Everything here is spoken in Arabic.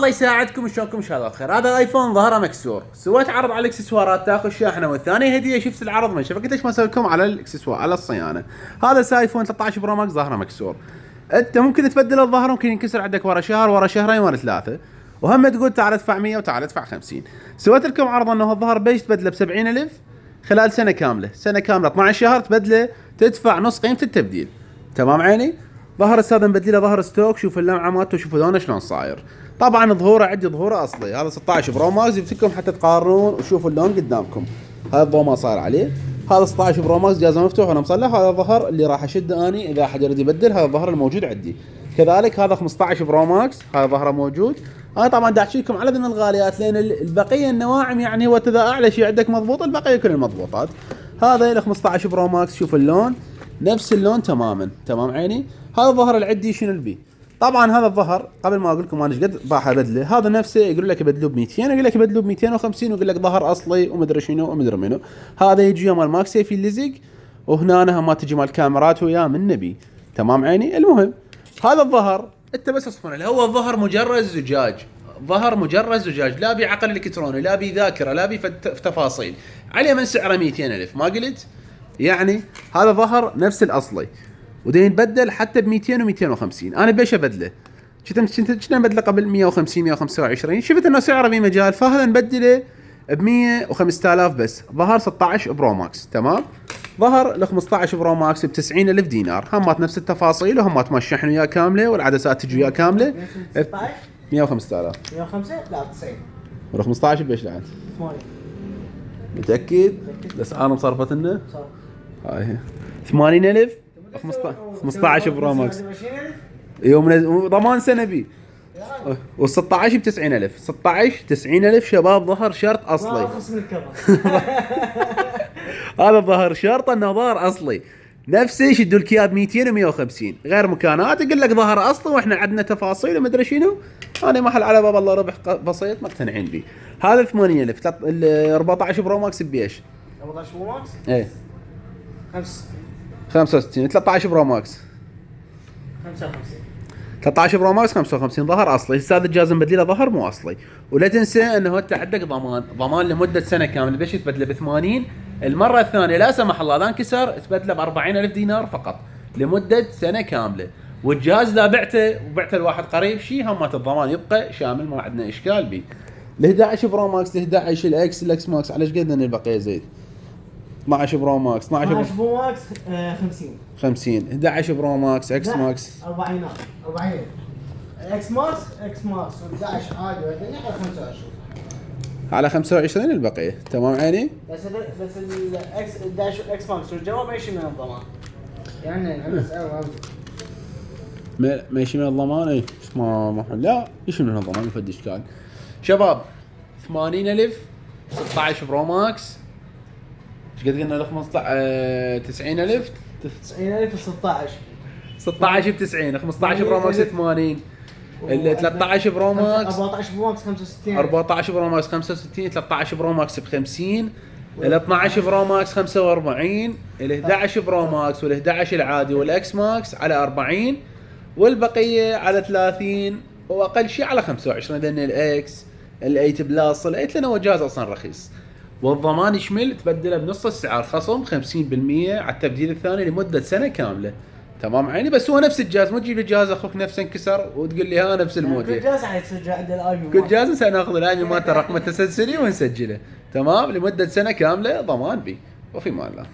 الله يساعدكم، شلونكم؟ ان شاء الله بخير. هذا ايفون ظهره مكسور، سويت عرض على الاكسسوارات تاخذ شاحنه والثانيه هديه. شفت العرض من شبكه، ليش ما اسوي لكم على الاكسسوار على الصيانه؟ هذا ايفون 13 برو ماكس ظهره مكسور. انت ممكن تبدل الظهر، ممكن ينكسر عندك ورا شهر ورا شهرين ورا ثلاثه، وهم تقول تعال ادفع 100 وتعال ادفع 50. سويت لكم عرض انه الظهر بيش تبدله ب 70,000 خلال سنه كامله، سنه كامله 12 شهر تبدله، تدفع نص قيمه التبديل. تمام عيني؟ ظهر هذا مبدله ظهر ستوك، شوف اللمعه مالته، شوفوا لونه شلون صاير. طبعا ظهوره عندي ظهوره اصلي، هذا 16 برو ماكس، جبت لكم حتى تقارنون وشوفوا اللون قدامكم. هذا الضوء ما صار عليه، هذا 16 برو ماكس جهازه مفتوح وانا مصلح. هذا الظهر اللي راح اشده اني اذا احد يريد يبدل، هذا الظهر الموجود عندي. كذلك هذا 15 برو ماكس، هذا ظهره موجود. انا طبعا دا احكي لكم على ذن الغاليات لان البقيه النواعم يعني هو اذا اعلى شيء عندك مضبوط البقيه كل المضبوطات. هذا ال 15 برو ماكس، شوف اللون نفس اللون تماما. تمام عيني؟ هذا الظهر اللي عندي شنو البي. طبعا هذا الظهر قبل ما اقول لكم انا ايش قد راح ابدله، هذا نفسه يقول لك يبدلوه ب 200، يقول لك يبدلوه ب 250، ويقول لك ظهر اصلي ومدري شنو ومدري منو. هذا يجي مال ماكسي في اللزق، وهنا ما تجي مال كاميرات وياه من نبي. تمام عيني؟ المهم هذا الظهر انت بس اصبر له، هو الظهر مجرد زجاج، ظهر مجرد زجاج، لا بعقل الكتروني، لا بذاكره، لا بتفاصيل. عليه من سعره 200,000 ما قلت؟ يعني هذا ظهر نفس الاصلي ودين بدل حتى ب 200 و 250. انا بيش ابدله، كنا نبدله قبل 150 125، شفت انه سعره في مجال، فهذا نبدله ب 100 و 5000 بس. ظهر 16 برو ماكس. تمام؟ ظهر ال 15 برو ماكس ب 90,000 دينار، همات نفس التفاصيل، وهمات ما الشحن وياه كامله والعدسات تجي وياه كامله. 105,000 105 لا 90 وال 15 بيش لعند 8. متاكد؟ الاسعار مصرفت لنا؟ هاي 80,000 15 برو ماكس يوم ضمان سنه بي. وال 16 ب 90,000، 16 90,000 شباب. ظهر شرط اصلي. ارخص من الكفر. هذا ظهر شرط انه ظهر اصلي، نفسه يشدوا لك اياه ب 200 و 150 غير مكانات، يقول لك ظهر اصلي واحنا عندنا تفاصيل ومدري شنو. انا محل على باب الله ربح بسيط مقتنعين به. هذا 80,000 ال 14 برو ماكس بيش 14 برو ماكس؟ ايه 65 65. 13 برو ماكس 55. 13 برو ماكس 55 ظهر اصلي. هذا الجهاز مبدله ظهر مو اصلي. ولا تنسى انه انت عندك ضمان لمده سنه كامله. بيش تبدله ب 80، المره الثانيه لا سمح الله اذا انكسر تبدله ب 40,000 دينار فقط لمده سنه كامله. والجهاز لا بعته لواحد قريب شيء، همات الضمان يبقى شامل، ما عندنا اشكال به. ال 11 برو ماكس، ال 11 الاكس ماكس على ايش قد ان البقيه زيد. 12 برو ماكس 12 برو ماكس 50. 11 برو ماكس اكس ماكس 40 اكس ماكس 11 عادي وعندنا على 25 على 25 البقيه. تمام عيني؟ بس الاكس 11 اكس ماكس والجواب ماشي من الضمان، يعني نسأل ماشي من الضمان. اي ما لا ايش من الضمان ما فد اشكال. شباب 80,000 16 برو ماكس، ايش قد قلنا ل 15 90,000 90,000 16 16 ب 90. 15 برو ماكس 80. ال 13 برو ماكس 14 برو ماكس 65. 14 برو ماكس 65. 13 برو ماكس ب 50. ال 12 برو ماكس 45. ال 11 برو ماكس وال 11 العادي والاكس ماكس على 40، والبقيه على 30 واقل شيء على 25. لان الاكس ال8 بلس ال8 لانه هو جهاز اصلا رخيص. والضمان يشمل تبدله بنص السعر، خصم 50% على التبديل الثاني لمده سنه كامله. تمام عيني؟ بس هو نفس الجهاز، مو تجيب لي جهاز اخوك نفسه انكسر وتقول لي ها نفس الموديل. كل جهاز حيسجل عند الاي كل جهاز سناخذ الاي مالته رقم التسلسلي ونسجله. تمام؟ لمده سنه كامله ضمان بي. وفي مان الله.